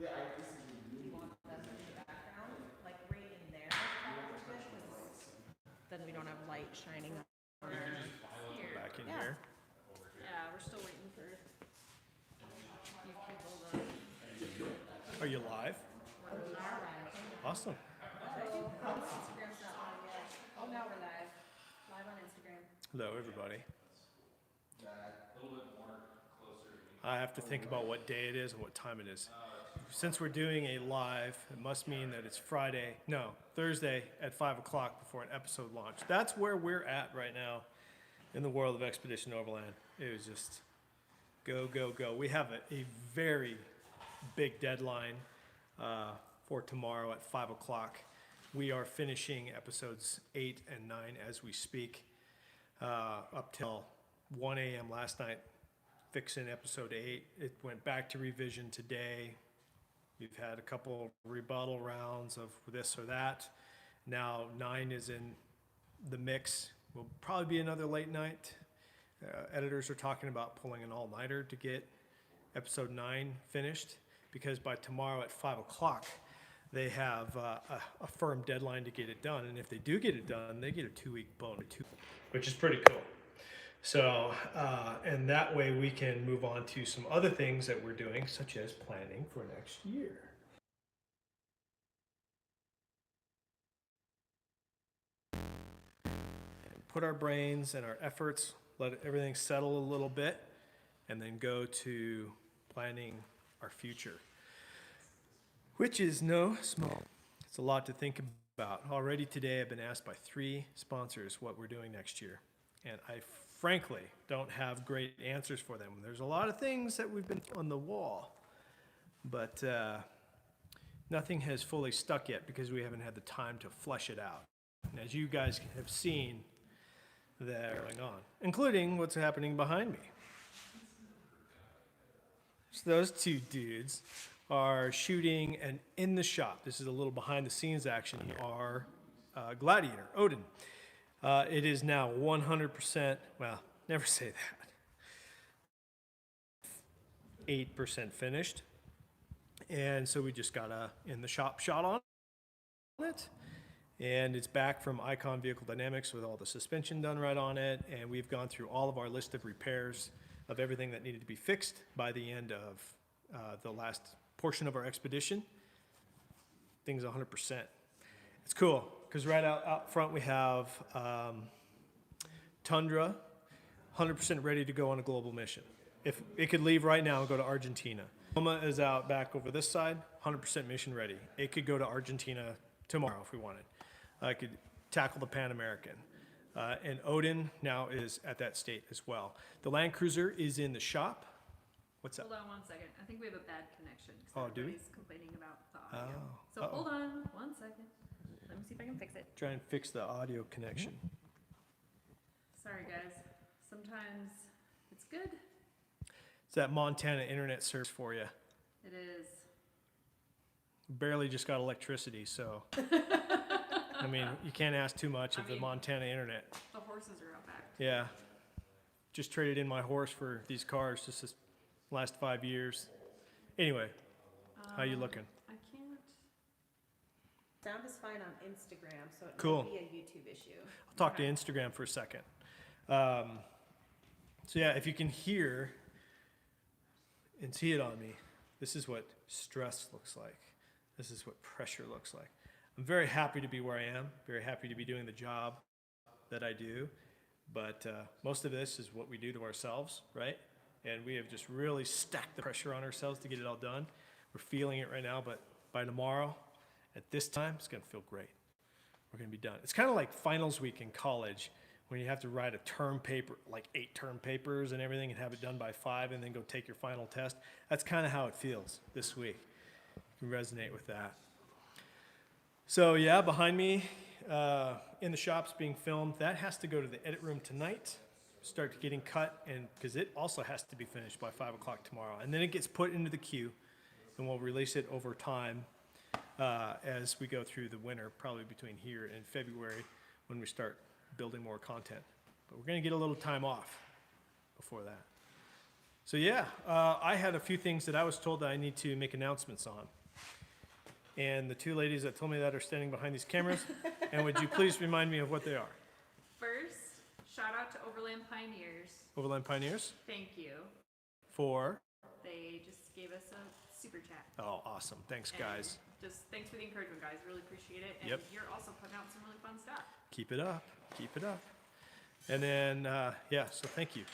You want them in the background, like right in there, probably good, 'cause then we don't have light shining on our. Here. Back in Yeah. here. Yeah, we're still waiting for you people to. Are you live? We are live. Awesome. Instagram's not on yet. Oh, now we're live. Live on Instagram. Hello, everybody. I have to think about what day it is and what time it is. Since we're doing a live, it must mean that it's Thursday at 5 o'clock before an episode launch. That's where we're at right now in the world of Expedition Overland. It was just go, go, go. We have a very big deadline for tomorrow at 5 o'clock. We are finishing episodes 8 and 9 as we speak, up till 1 a.m. last night, fixing episode 8. It went back to revision today. We've had a couple rebuttal rounds of this or that. Now 9 is in the mix. Will probably be another late night. Editors are talking about pulling an all-nighter to get episode 9 finished, because by tomorrow at 5 o'clock, they have a firm deadline to get it done. And if they do get it done, they get a 2-week bonus, which is pretty cool. So, and that way we can move on to some other things that we're doing, such as planning for next year. And put our brains and our efforts, let everything settle a little bit, and then go to planning our future, which is no small. It's a lot to think about. Already today, I've been asked by 3 sponsors what we're doing next year, and I frankly don't have great answers for them. There's a lot of things that we've been on the wall, but nothing has fully stuck yet because we haven't had the time to flesh it out. And as you guys have seen, they're going on, including what's happening behind me. So those 2 dudes are shooting an in the shop. This is a little behind the scenes action. Our Gladiator, Odin. It is now 100%, well, never say that, 8% finished. And so we just got a in the shop shot on it. And it's back from Icon Vehicle Dynamics with all the suspension done right on it. And we've gone through all of our list of repairs of everything that needed to be fixed by the end of the last portion of our expedition. Things 100%. It's cool, because right out front we have Tundra, 100% ready to go on a global mission. If it could leave right now and go to Argentina. Roma is out back over this side, 100% mission ready. It could go to Argentina tomorrow if we wanted. I could tackle the Pan American. And Odin now is at that state as well. The Land Cruiser is in the shop. What's up? Hold on 1 second. I think we have a bad connection. Oh, do we? Everybody's complaining about the audio. Oh. So hold on 1 second. Let me see if I can fix it. Try and fix the audio connection. Sorry, guys. Sometimes it's good. It's that Montana internet service for you. It is. Barely just got electricity, so. I mean, you can't ask too much of the Montana internet. The horses are out back. Yeah. Just traded in my horse for these cars just this last 5 years. Anyway, how you looking? I can't. Sound is fine on Instagram, so it Cool. might be a YouTube issue. I'll talk to Instagram for a second. So yeah, if you can hear and see it on me, this is what stress looks like. This is what pressure looks like. I'm very happy to be where I am, very happy to be doing the job that I do, but most of this is what we do to ourselves, right? And we have just really stacked the pressure on ourselves to get it all done. We're feeling it right now, but by tomorrow, at this time, it's gonna feel great. We're gonna be done. It's kind of like finals week in college when you have to write a term paper, like 8 term papers and everything, and have it done by 5 and then go take your final test. That's kind of how it feels this week. You can resonate with that. So yeah, behind me, in the shop's being filmed. That has to go to the edit room tonight, start getting cut, and because it also has to be finished by 5 o'clock tomorrow. And then it gets put into the queue, and we'll release it over time as we go through the winter, probably between here and February when we start building more content. But we're gonna get a little time off before that. So yeah, I had a few things that I was told that I need to make announcements on. And the two ladies that told me that are standing behind these cameras. And would you please remind me of what they are? First, shout out to Overland Pioneers. Overland Pioneers Thank you. for, They just gave us a super chat. oh, awesome. Thanks, guys. And just thanks for the encouragement, guys. Really appreciate it. And Yep. you're also putting out some really fun stuff. Keep it up. Keep it up. And then, yeah, so thank you.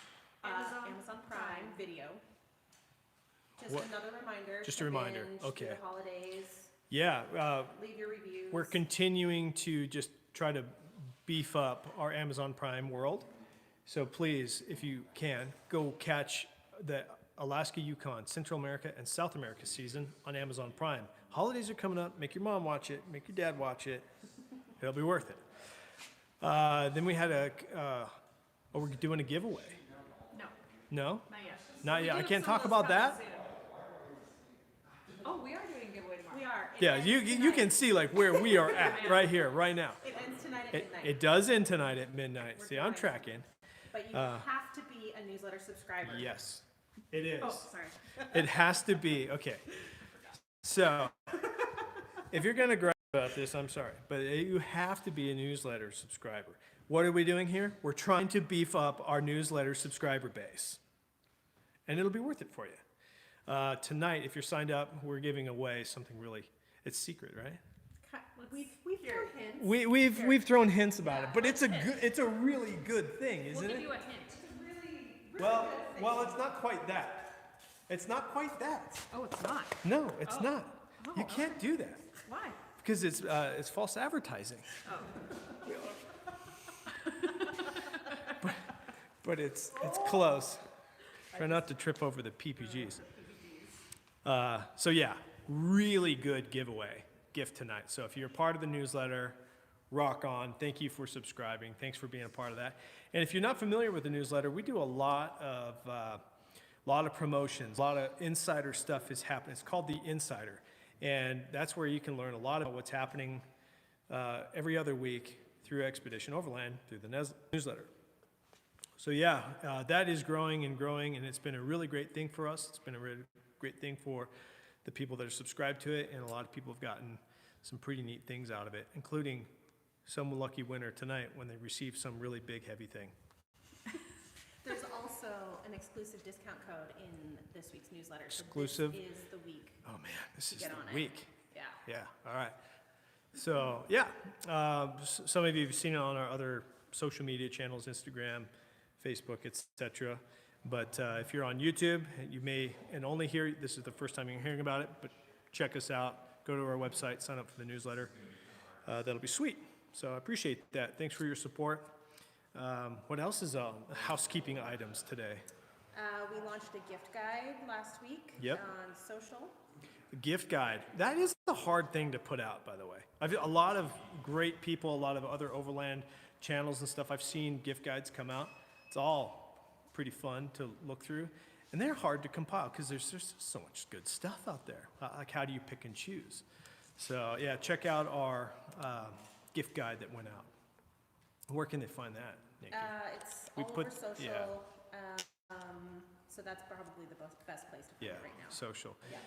Amazon Prime Video. Just What- another reminder. Just to a reminder, binge okay. through the holidays. Yeah, Leave your reviews. we're continuing to just try to beef up our Amazon Prime world. So please, if you can, go catch the Alaska, Yukon, Central America, and South America season on Amazon Prime. Holidays are coming up. Make your mom watch it. Make your dad watch it. It'll be worth it. Then we had we're doing a giveaway. No, No? not yet. Not We yet. do I have can't some of talk those about coming that? soon. Oh, we are doing a giveaway tomorrow. We are. It Yeah, ends you tonight. can see like where we are at right here, right now. It ends tonight at It, midnight. it does end tonight at midnight. We're See, I'm trying. tracking. But you have to be a newsletter subscriber. Yes, it is. Oh, sorry. It has to be. Okay. So, if you're going to gripe about this, I'm sorry, but you have to be a newsletter subscriber. What are we doing here? We're trying to beef up our newsletter subscriber base. And it'll be worth it for you. Tonight, if you're signed up, we're giving away something really, it's secret, right? We've Here. thrown hints. We've thrown hints about it, but it's a really good thing, We'll isn't give it? you a hint. Well, it's not quite that. It's not quite that. Oh, it's not. No, it's Oh. not. You Oh, can't do that Why? because it's false advertising. Oh. But it's close. Try not to trip over the PPGs. So yeah, really good gift tonight. So if you're a part of the newsletter, rock on. Thank you for subscribing. Thanks for being a part of that. And if you're not familiar with the newsletter, we do a lot of promotions, a lot of insider stuff is happening. It's called The Insider. And that's where you can learn a lot about what's happening every other week through Expedition Overland, through the newsletter. So yeah, that is growing, and it's been a really great thing for us. It's been a really great thing for the people that are subscribed to it, and a lot of people have gotten some pretty neat things out of it, including some lucky winner tonight when they received some really big, heavy thing. There's also an exclusive discount code in this week's newsletter. Exclusive? So this is the week. Oh man, this is Get on the it. week. Yeah. Yeah, all right. So, yeah, some of you have seen it on our other social media channels, Instagram, Facebook, etc. But if you're on YouTube, you may, and only hear, this is the first time you're hearing about it, but check us out. Go to our website, sign up for the newsletter. That'll be sweet. So I appreciate that. Thanks for your support. What else is on housekeeping items today? We launched a gift guide last week Yep. on social. The gift guide. That is a hard thing to put out, by the way. A lot of great people, a lot of other overland channels and stuff, I've seen gift guides come out. It's all pretty fun to look through. And they're hard to compile because there's just so much good stuff out there. Like, how do you pick and choose? So, yeah, check out our gift guide that went out. Where can they find that, Nikki? It's We all put- over social. yeah. So that's probably the best place to find Yeah, it right now. social. Yeah.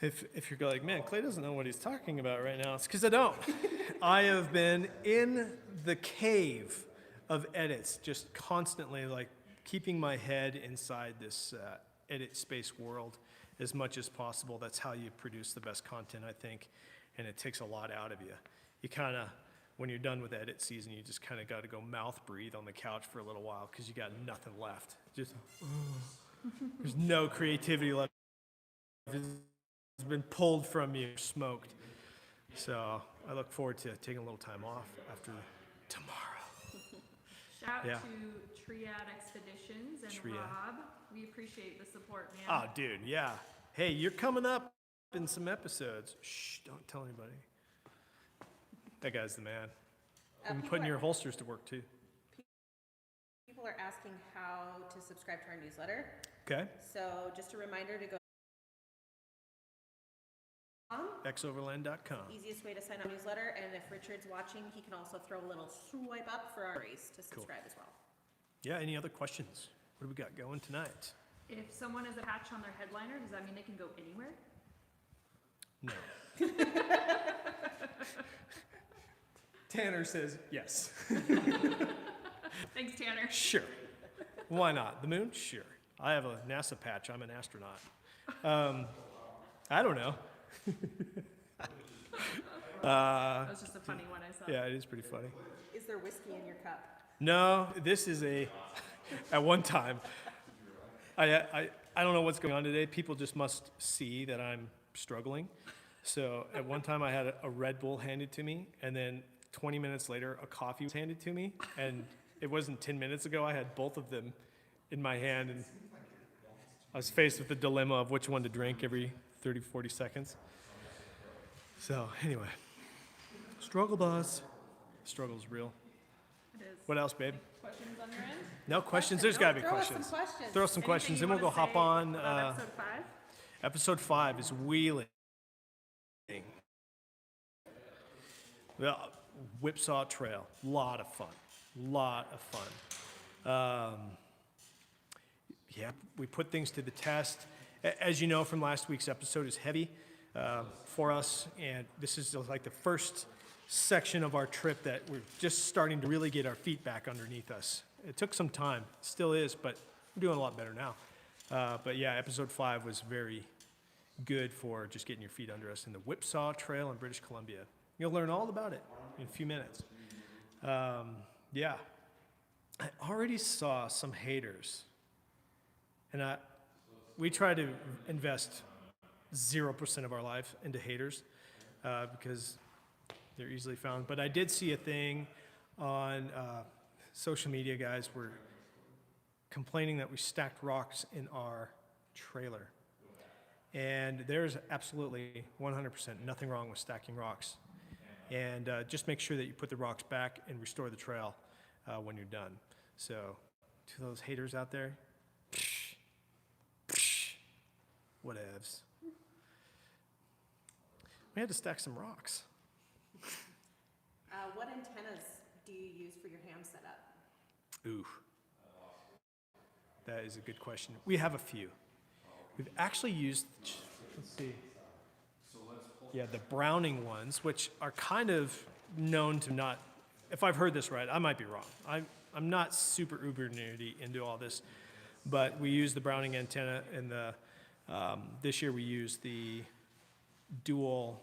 If you're like, man, Clay doesn't know what he's talking about right now, it's because I don't. I have been in the cave of edits, just constantly like keeping my head inside this edit space world as much as possible. That's how you produce the best content, I think, and it takes a lot out of you. You kind of, when you're done with edit season, you just kind of got to go mouth breathe on the couch for a little while because you got nothing left. Just, there's no creativity left. It's been pulled from you, smoked. So I look forward to taking a little time off after tomorrow. Shout Yeah. out to Triad Expeditions and Triad. Rob. We appreciate the support, man. Oh, dude, yeah. Hey, you're coming up in some episodes. Shh, don't tell anybody. That guy's the man. Been People putting are- your holsters to work too. People are asking how to subscribe to our newsletter. Okay, So just a reminder to go xoverland.com. easiest way to sign up newsletter, and if Richard's watching, he can also throw a little swipe up for our race to subscribe as well. Yeah, any other questions? What do we got going tonight? If someone has a patch on their headliner, does that mean they can go anywhere? No. Tanner says yes. Thanks, Tanner. Sure. Why not? The moon? Sure. I have a NASA patch. I'm an astronaut. I don't know. That was just a funny one I saw. Yeah, it is pretty funny. Is there whiskey in your cup? No, this is at one time, I don't know what's going on today. People just must see that I'm struggling. So at one time I had a Red Bull handed to me, and then 20 minutes later a coffee was handed to me, and it wasn't 10 minutes ago. I had both of them in my hand, and I was faced with the dilemma of which one to drink every 30, 40 seconds. So anyway, struggle bus. Struggle's real. It is. What else, babe? Questions on your end? No questions? There's got to be Throw us questions. some questions. Throw some questions, then Anything we'll you go wanna hop say on. about episode 5? Episode 5 is wheeling. Well, Whipsaw Trail, lot of fun. Yeah, we put things to the test. As you know from last week's episode, is heavy for us, and this is like the first section of our trip that we're just starting to really get our feet back underneath us. It took some time, still is, but we're doing a lot better now. But yeah, episode 5 was very good for just getting your feet under us in the Whipsaw Trail in British Columbia. You'll learn all about it in a few minutes. Yeah, I already saw some haters, and we try to invest 0% of our life into haters because they're easily found. But I did see a thing on social media. Guys were complaining that we stacked rocks in our trailer. And there's absolutely 100% nothing wrong with stacking rocks. And just make sure that you put the rocks back and restore the trail when you're done. So to those haters out there, whatevs. We had to stack some rocks. What antennas do you use for your ham setup? Ooh, that is a good question. We have a few. We've actually used, let's see. Yeah, the Browning ones, which are kind of known to not, if I've heard this right, I might be wrong. I'm not super uber nerdy into all this, but we use the Browning antenna, and this year we used the dual,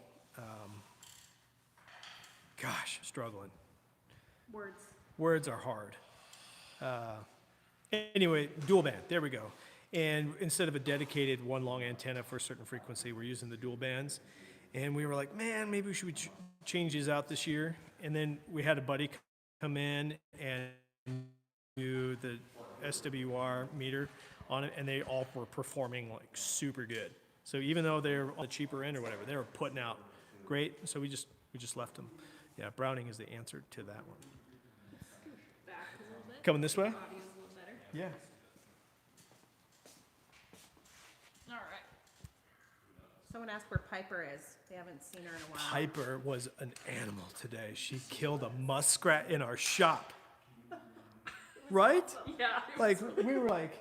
struggling. Words are hard. Anyway, dual band, there we go. And instead of a dedicated one long antenna for a certain frequency, we're using the dual bands. And we were like, man, maybe we should change these out this year. And then we had a buddy come in and do the SWR meter on it, and they all were performing like super good. So even though they're on the cheaper end or whatever, they were putting out great. So we just left them. Yeah, Browning is the answer to that one. Back a little bit. Coming this way? Audio is a little better. Yeah. All right. Someone asked where Piper is. They haven't seen her in a while. Piper was an animal today. She killed a muskrat in our shop. Right? Yeah. Like, we were like,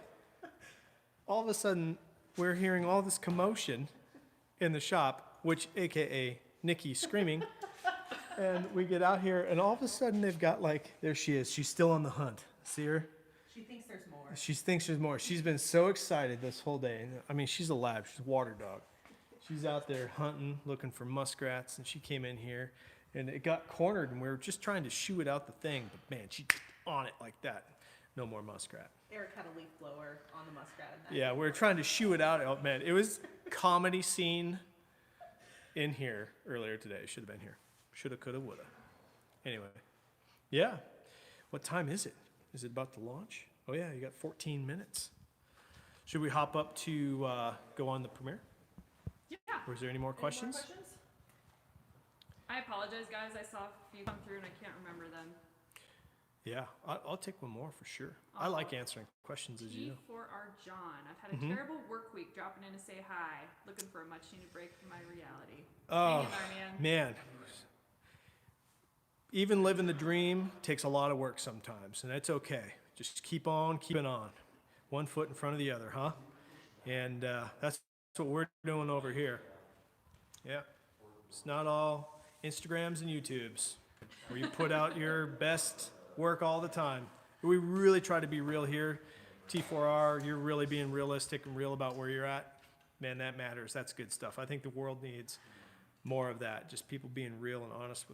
all of a sudden, we're hearing all this commotion in the shop, which, AKA Nikki screaming. And we get out here, and all of a sudden, they've got like, there she is. She's still on the hunt. See her? She thinks there's more. She thinks there's more. She's been so excited this whole day. And I mean, she's a lab. She's a water dog. She's out there hunting, looking for muskrats, and she came in here, and it got cornered, and we were just trying to shoo it out the thing, but man, she's on it like that. No more muskrat. Eric had a leaf blower on the muskrat. And that Yeah, we were trying to shoo it out. Oh man, it was comedy scene in here earlier today. Should have been here. Shoulda, coulda, woulda. Anyway, yeah. What time is it? Is it about to launch? Oh yeah, you got 14 minutes. Should we hop up to go on the premiere? Yeah. Or is there any more questions? Any more questions? I apologize, guys. I saw a few come through and I can't remember them. Yeah, I'll take one more for sure. I like answering questions, as you know. P4R John. I've had a terrible work week, dropping in to say hi. Looking for a much needed break from my reality. Hang Oh, in there, man. man. Even living the dream takes a lot of work sometimes, and that's okay. Just keep on keeping on. One foot in front of the other, huh? And that's what we're doing over here. Yeah. It's not all Instagrams and YouTubes where you put out your best work all the time. We really try to be real here. T4R, you're really being realistic and real about where you're at. Man, that matters. That's good stuff. I think the world needs more of that. Just people being real and honest with